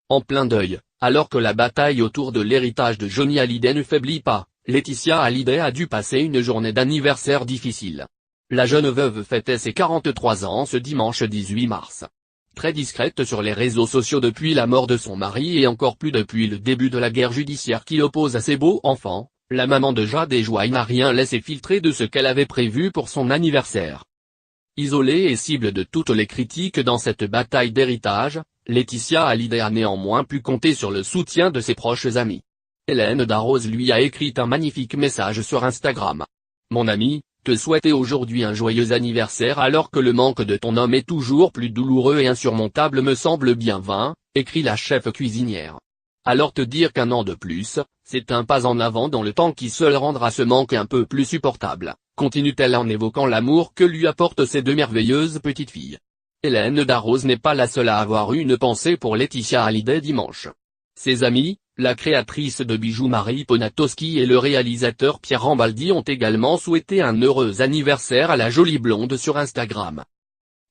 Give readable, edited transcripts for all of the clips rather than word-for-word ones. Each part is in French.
En plein deuil, alors que la bataille autour de l'héritage de Johnny Hallyday ne faiblit pas, Laetitia Hallyday a dû passer une journée d'anniversaire difficile. La jeune veuve fêtait ses 43 ans ce dimanche 18 mars. Très discrète sur les réseaux sociaux depuis la mort de son mari et encore plus depuis le début de la guerre judiciaire qui oppose à ses beaux enfants, la maman de Jade et Joy n'a rien laissé filtrer de ce qu'elle avait prévu pour son anniversaire. Isolée et cible de toutes les critiques dans cette bataille d'héritage, Laetitia Hallyday a néanmoins pu compter sur le soutien de ses proches amis. Hélène Darroze lui a écrit un magnifique message sur Instagram. « Mon ami, te souhaiter aujourd'hui un joyeux anniversaire alors que le manque de ton homme est toujours plus douloureux et insurmontable me semble bien vain », écrit la chef cuisinière. Alors te dire qu'un an de plus, c'est un pas en avant dans le temps qui seul rendra ce manque un peu plus supportable, continue-t-elle en évoquant l'amour que lui apportent ces deux merveilleuses petites filles. Hélène Darroze n'est pas la seule à avoir eu une pensée pour Laetitia Hallyday dimanche. Ses amis, la créatrice de bijoux Marie Poniatowski et le réalisateur Pierre Rambaldi ont également souhaité un heureux anniversaire à la jolie blonde sur Instagram.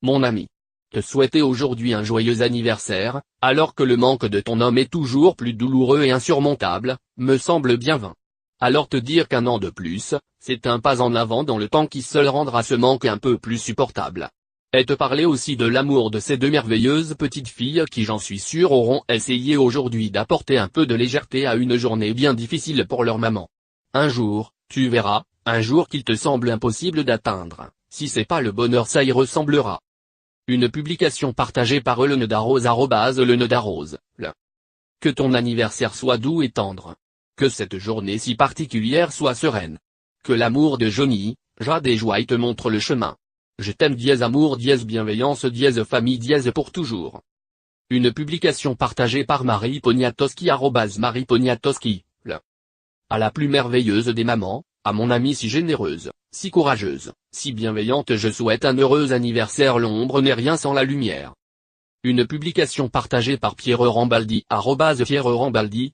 Mon ami. Te souhaiter aujourd'hui un joyeux anniversaire, alors que le manque de ton homme est toujours plus douloureux et insurmontable, me semble bien vain. Alors te dire qu'un an de plus, c'est un pas en avant dans le temps qui seul rendra ce manque un peu plus supportable. Et te parler aussi de l'amour de ces deux merveilleuses petites filles qui j'en suis sûr auront essayé aujourd'hui d'apporter un peu de légèreté à une journée bien difficile pour leur maman. Un jour, tu verras, un jour qu'il te semble impossible d'atteindre, si c'est pas le bonheur ça y ressemblera. Une publication partagée par Hélène Darroze @Hélène Darroze. Que ton anniversaire soit doux et tendre. Que cette journée si particulière soit sereine. Que l'amour de Johnny, Jade et Joy te montre le chemin. Je t'aime amour bienveillance famille pour toujours. Une publication partagée par Marie Poniatowski @Marie Poniatowski. À la plus merveilleuse des mamans, à mon amie si généreuse, si courageuse, si bienveillante je souhaite un heureux anniversaire l'ombre n'est rien sans la lumière. Une publication partagée par Pierre Rambaldi @Pierre Rambaldi.